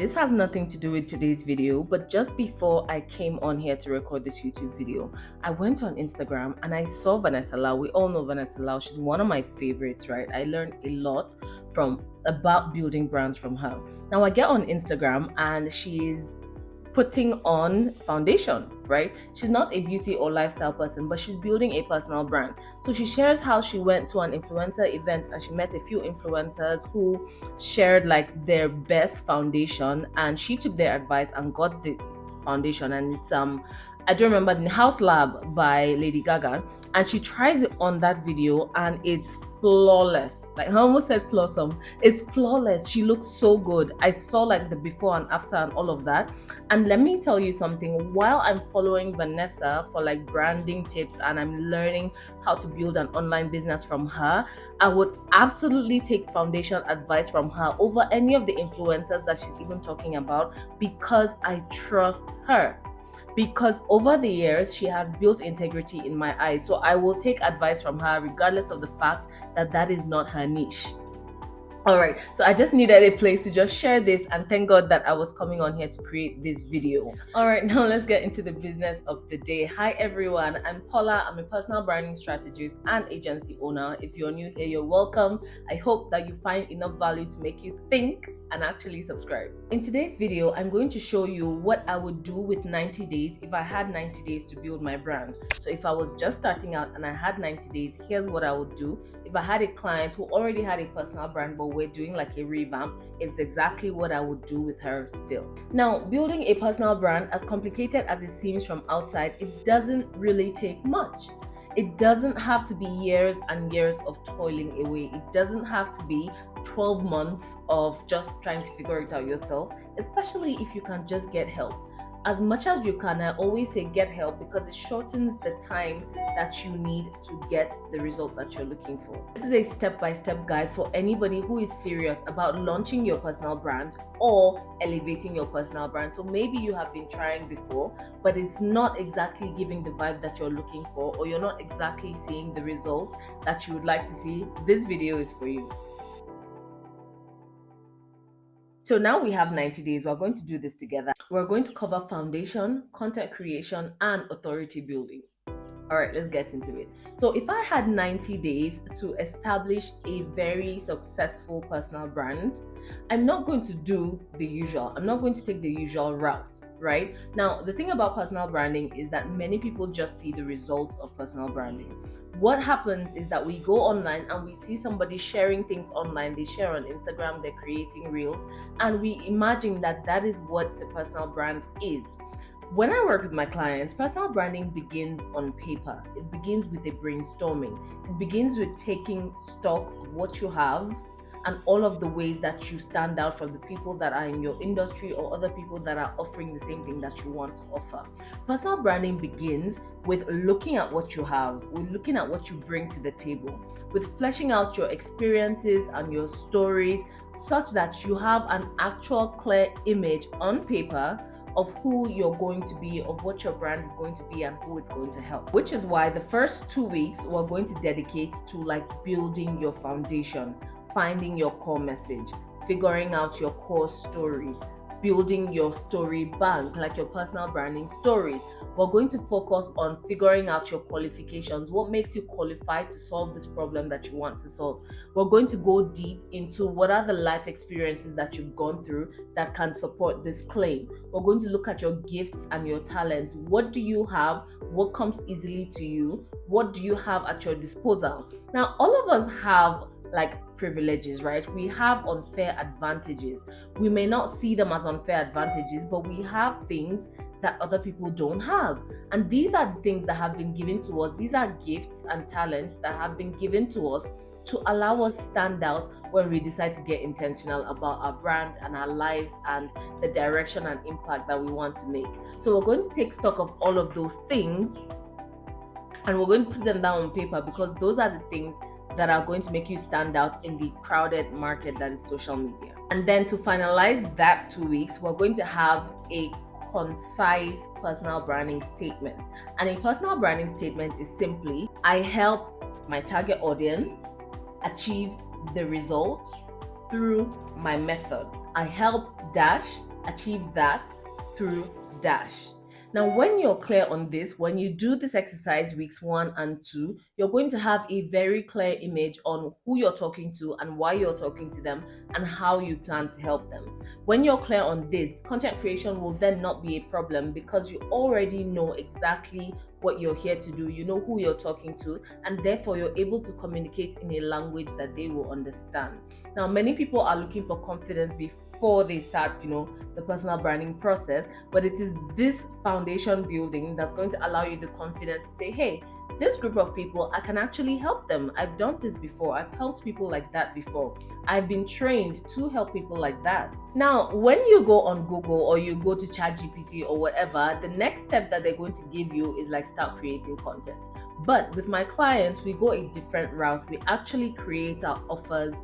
This has nothing to do with today's video, but just before I came on here to record this YouTube video, I went on Instagram and I saw Vanessa Lau. We all know Vanessa Lau. She's one of my favorites, right? I learned a lot about building brands from her. Now I get on Instagram and she's putting on foundation, right? She's not a beauty or lifestyle person, but she's building a personal brand. So she shares how she went to an influencer event and she met a few influencers who shared like their best foundation, and she took their advice and got the foundation. And it's I don't remember, the House Lab by Lady Gaga, and she tries it on that video and it's flawless. Like I almost said flawsome. It's flawless. She looks so good. I saw like the before and after and all of that. And let me tell you something, while I'm following Vanessa for like branding tips and I'm learning how to build an online business from her, I would absolutely take foundation advice from her over any of the influencers that she's even talking about, because I trust her. Because over the years, she has built integrity in my eyes. So I will take advice from her regardless of the fact that that is not her niche. All right, so I just needed a place to just share this, and thank God that I was coming on here to create this video. All right, now let's get into the business of the day. Hi everyone, I'm Paula. I'm a personal branding strategist and agency owner. If you're new here, you're welcome. I hope that you find enough value to make you think and actually subscribe. In today's video, I'm going to show you what I would do with 90 days if I had 90 days to build my brand. So if I was just starting out and I had 90 days, here's what I would do. If I had a client who already had a personal brand but we're doing like a revamp, it's exactly what I would do with her still. Now, building a personal brand, as complicated as it seems from outside, it doesn't really take much. It doesn't have to be years and years of toiling away. It doesn't have to be 12 months of just trying to figure it out yourself, especially if you can just get help. As much as you can, I always say get help, because it shortens the time that you need to get the result that you're looking for. This is a step-by-step guide for anybody who is serious about launching your personal brand or elevating your personal brand. So maybe you have been trying before, but it's not exactly giving the vibe that you're looking for, or you're not exactly seeing the results that you would like to see. This video is for you. So now we have 90 days. We're going to do this together. We're going to cover foundation, content creation, and authority building. All right, let's get into it. So if I had 90 days to establish a very successful personal brand, I'm not going to do the usual. I'm not going to take the usual route, right? Now, the thing about personal branding is that many people just see the results of personal branding. What happens is that we go online and we see somebody sharing things online. They share on Instagram, they're creating reels, and we imagine that that is what the personal brand is. When I work with my clients, personal branding begins on paper. It begins with a brainstorming. It begins with taking stock of what you have and all of the ways that you stand out from the people that are in your industry or other people that are offering the same thing that you want to offer. Personal branding begins with looking at what you have, with looking at what you bring to the table, with fleshing out your experiences and your stories such that you have an actual clear image on paper of who you're going to be, of what your brand is going to be, and who it's going to help. Which is why the first 2 weeks we're going to dedicate to like building your foundation, finding your core message, figuring out your core stories, building your story bank, like your personal branding stories. We're going to focus on figuring out your qualifications, what makes you qualified to solve this problem that you want to solve. We're going to go deep into what are the life experiences that you've gone through that can support this claim. We're going to look at your gifts and your talents. What do you have? What comes easily to you? What do you have at your disposal? Now, all of us have like privileges, right? We have unfair advantages. We may not see them as unfair advantages, but we have things that other people don't have. And these are the things that have been given to us. These are gifts and talents that have been given to us to allow us stand out when we decide to get intentional about our brand and our lives and the direction and impact that we want to make. So we're going to take stock of all of those things and we're going to put them down on paper, because those are the things that are going to make you stand out in the crowded market that is social media. And then to finalize that 2 weeks, we're going to have a concise personal branding statement. And a personal branding statement is simply, I help my target audience achieve the result through my method. I help dash achieve that through dash. Now, when you're clear on this, when you do this exercise weeks 1 and 2, you're going to have a very clear image on who you're talking to and why you're talking to them and how you plan to help them. When you're clear on this, content creation will then not be a problem because you already know exactly what you're here to do, you know who you're talking to, and therefore you're able to communicate in a language that they will understand. Now, many people are looking for confidence before they start, the personal branding process, but it is this foundation building that's going to allow you the confidence to say, hey, this group of people, I can actually help them. I've done this before. I've helped people like that before. I've been trained to help people like that. Now, when you go on Google or you go to ChatGPT or whatever, the next step that they're going to give you is like start creating content. But with my clients, we go a different route. We actually create our offers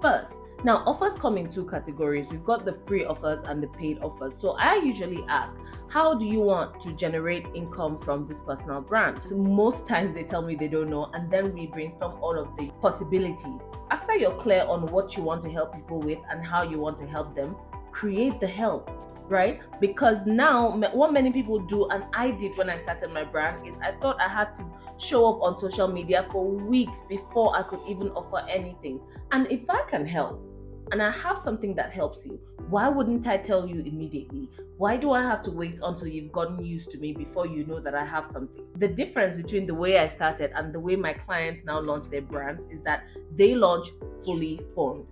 first. Now, offers come in two categories. We've got the free offers and the paid offers. So I usually ask, how do you want to generate income from this personal brand? So most times they tell me they don't know, and then we brainstorm all of the possibilities. After you're clear on what you want to help people with and how you want to help them, create the help, right? Because now what many people do, and I did when I started my brand, is I thought I had to show up on social media for weeks before I could even offer anything. And if I can help, and I have something that helps you, why wouldn't I tell you immediately? Why do I have to wait until you've gotten used to me before you know that I have something? The difference between the way I started and the way my clients now launch their brands is that they launch fully formed.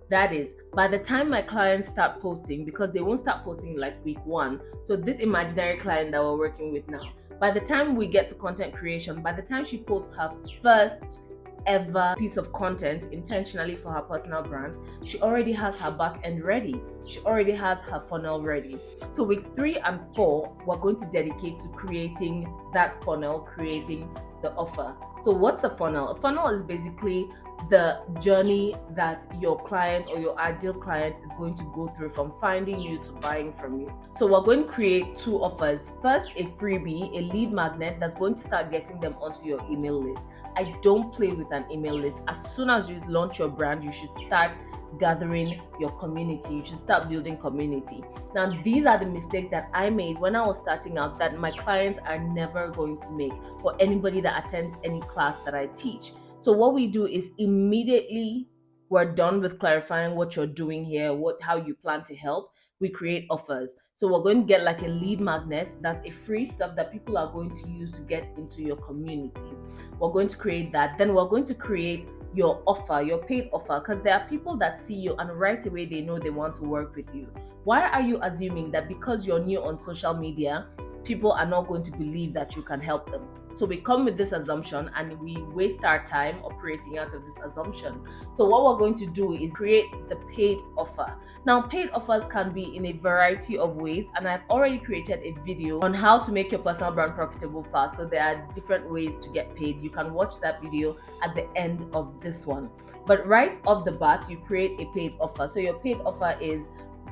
That is, by the time my clients start posting, because they won't start posting like week 1, so this imaginary client that we're working with now, by the time we get to content creation, by the time she posts her first ever piece of content intentionally for her personal brand, she already has her back end ready. She already has her funnel ready. So weeks 3 and 4, we're going to dedicate to creating that funnel, creating the offer. So what's a funnel? A funnel is basically the journey that your client or your ideal client is going to go through from finding you to buying from you. So we're going to create 2 offers. First, a freebie, a lead magnet that's going to start getting them onto your email list. I don't play with an email list. As soon as you launch your brand, you should start gathering your community. You should start building community. Now, these are the mistakes that I made when I was starting out that my clients are never going to make, or anybody that attends any class that I teach. So what we do is immediately we're done with clarifying what you're doing here, how you plan to help, we create offers. So we're going to get like a lead magnet. That's a free stuff that people are going to use to get into your community. We're going to create that. Then we're going to create your offer, your paid offer, because there are people that see you and right away they know they want to work with you. Why are you assuming that because you're new on social media, people are not going to believe that you can help them? So we come with this assumption and we waste our time operating out of this assumption. So what we're going to do is create the paid offer. Now, paid offers can be in a variety of ways, and I've already created a video on how to make your personal brand profitable fast. So there are different ways to get paid. You can watch that video at the end of this one. But right off the bat, you create a paid offer. So your paid offer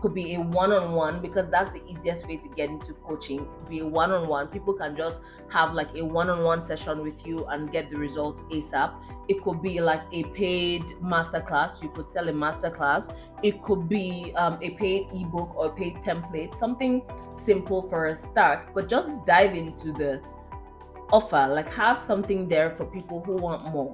could be a one-on-one, because that's the easiest way to get into coaching. It could be a one-on-one. People can just have like a one-on-one session with you and get the results ASAP. It could be like a paid masterclass. You could sell a masterclass. It could be a paid ebook or a paid template, something simple for a start, but just dive into the offer, like have something there for people who want more,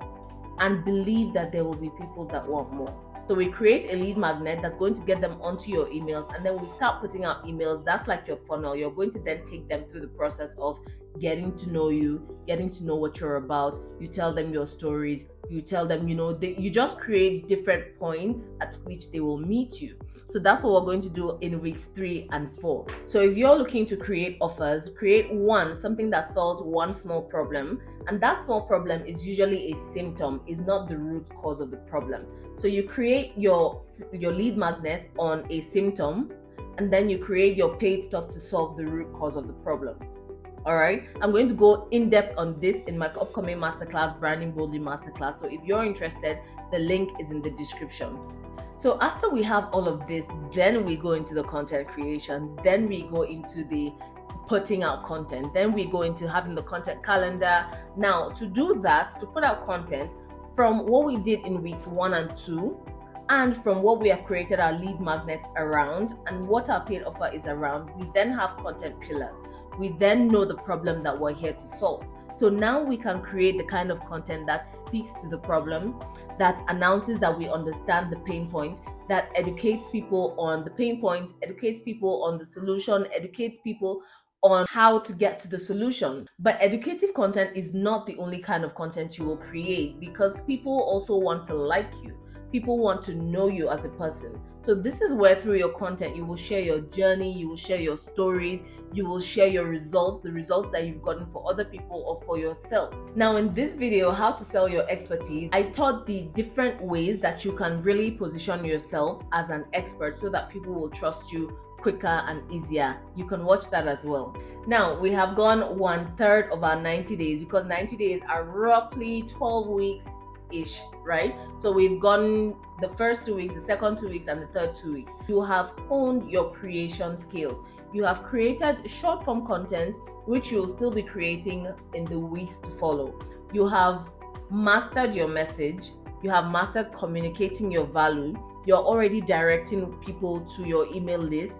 and believe that there will be people that want more. So we create a lead magnet that's going to get them onto your emails, and then we start putting out emails. That's like your funnel. You're going to then take them through the process of getting to know you, getting to know what you're about. You tell them your stories. You tell them, you just create different points at which they will meet you. So that's what we're going to do in weeks 3 and 4. So if you're looking to create offers, create something that solves one small problem. And that small problem is usually a symptom, is not the root cause of the problem. So you create your lead magnet on a symptom, and then you create your paid stuff to solve the root cause of the problem. All right, I'm going to go in depth on this in my upcoming masterclass, Branding Boldly Masterclass. So if you're interested, the link is in the description. So after we have all of this, then we go into the content creation, then we go into the putting out content, then we go into having the content calendar. Now, to do that, to put out content, from what we did in weeks 1 and 2, And from what we have created our lead magnet around and what our paid offer is around, we then have content pillars. We then know the problem that we're here to solve. So now we can create the kind of content that speaks to the problem, that announces that we understand the pain point, that educates people on the pain point, educates people on the solution, educates people on how to get to the solution. But educative content is not the only kind of content you will create, because people also want to like you. People want to know you as a person. So this is where through your content, you will share your journey, you will share your stories, you will share your results, the results that you've gotten for other people or for yourself. Now in this video, how to sell your expertise, I taught the different ways that you can really position yourself as an expert so that people will trust you quicker and easier. You can watch that as well. Now we have gone 1/3 of our 90 days, because 90 days are roughly 12 weeks ish, right? So we've gone the first 2 weeks, the second 2 weeks, and the third 2 weeks. You have honed your creation skills. You have created short form content, which you'll still be creating in the weeks to follow. You have mastered your message. You have mastered communicating your value. You're already directing people to your email list.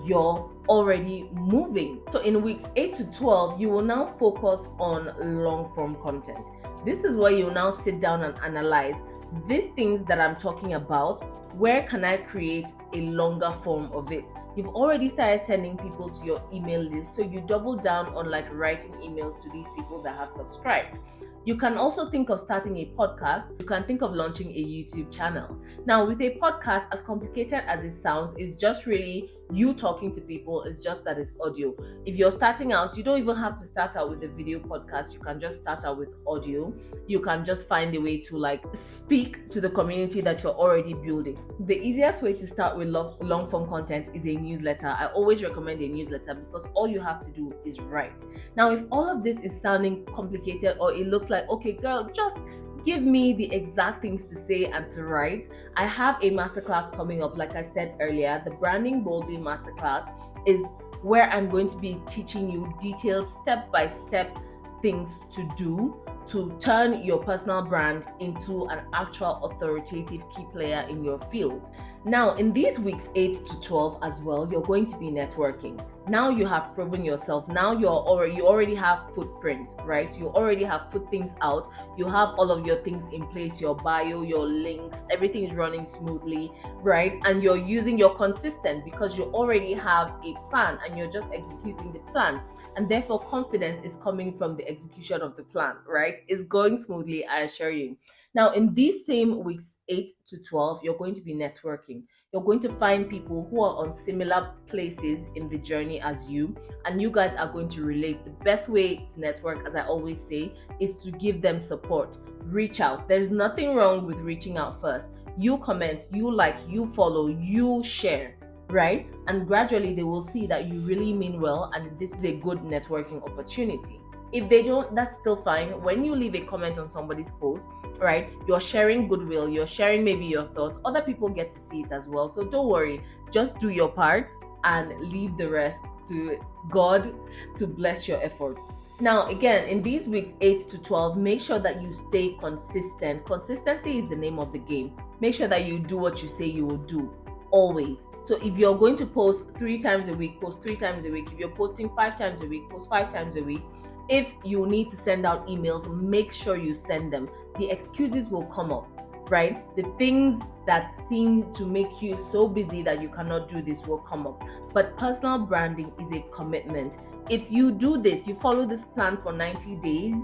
You're already moving. So in weeks 8 to 12, you will now focus on long form content. This is where you now sit down and analyze these things that I'm talking about. Where can I create a longer form of it? You've already started sending people to your email list, so you double down on like writing emails to these people that have subscribed. You can also think of starting a podcast. You can think of launching a YouTube channel. Now, with a podcast, as complicated as it sounds, it's just really you talking to people. It's just that it's audio. If you're starting out, you don't even have to start out with a video podcast. You can just start out with audio. You can just find a way to like speak to the community that you're already building. The easiest way to start with long form content is a newsletter. I always recommend a newsletter because all you have to do is write. Now, if all of this is sounding complicated or it looks like, okay, girl, just give me the exact things to say and to write, I have a masterclass coming up. Like I said earlier, the Branding Boldly Masterclass is where I'm going to be teaching you detailed step-by-step things to do to turn your personal brand into an actual authoritative key player in your field. Now, in these weeks 8 to 12 as well, you're going to be networking. Now you have proven yourself. Now you already have footprint, right? You already have put things out. You have all of your things in place, your bio, your links, everything is running smoothly, right? And you're consistent because you already have a plan and you're just executing the plan. And therefore, confidence is coming from the execution of the plan, right? It's going smoothly, I assure you. Now, in these same weeks 8 to 12, you're going to be networking. You're going to find people who are on similar places in the journey as you, and you guys are going to relate. The best way to network, as I always say, is to give them support. Reach out. There's nothing wrong with reaching out first. You comment, you like, you follow, you share, right? And gradually they will see that you really mean well and this is a good networking opportunity. If they don't, that's still fine. When you leave a comment on somebody's post, right, you're sharing goodwill, you're sharing maybe your thoughts. Other people get to see it as well. So don't worry, just do your part and leave the rest to God to bless your efforts. Now, again, in these weeks 8 to 12, make sure that you stay consistent. Consistency is the name of the game. Make sure that you do what you say you will do. Always. So if you're going to post 3 times a week, post 3 times a week. If you're posting 5 times a week, post 5 times a week. If you need to send out emails, make sure you send them. The excuses will come up, right? The things that seem to make you so busy that you cannot do this will come up. But personal branding is a commitment. If you do this, you follow this plan for 90 days,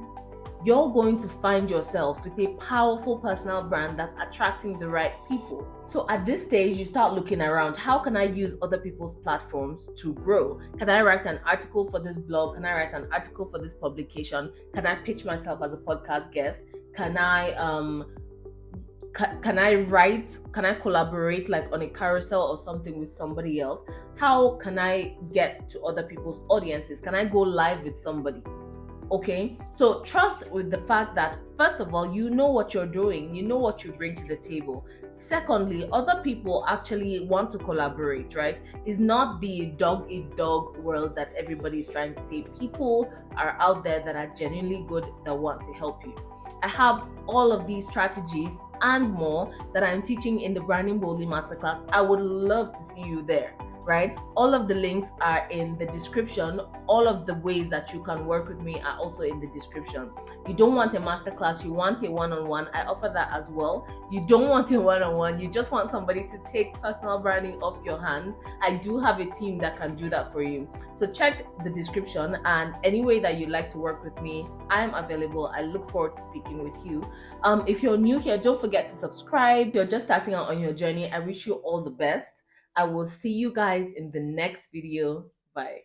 you're going to find yourself with a powerful personal brand that's attracting the right people. So at this stage, you start looking around. How can I use other people's platforms to grow? Can I write an article for this blog? Can I write an article for this publication? Can I pitch myself as a podcast guest? Can I collaborate like on a carousel or something with somebody else? How can I get to other people's audiences? Can I go live with somebody? Okay, so trust with the fact that, first of all, you know what you're doing, you know what you bring to the table. Secondly, other people actually want to collaborate, right? It's not the dog eat dog world that everybody is trying to say. People are out there that are genuinely good, that want to help you. I have all of these strategies and more that I'm teaching in the Branding Boldly Masterclass, I would love to see you there, right? All of the links are in the description. All of the ways that you can work with me are also in the description. You don't want a masterclass, you want a one-on-one, I offer that as well. You don't want a one-on-one, you just want somebody to take personal branding off your hands, I do have a team that can do that for you. So check the description, and any way that you'd like to work with me, I'm available. I look forward to speaking with you. If you're new here, don't forget to subscribe. If you're just starting out on your journey, I wish you all the best. I will see you guys in the next video. Bye.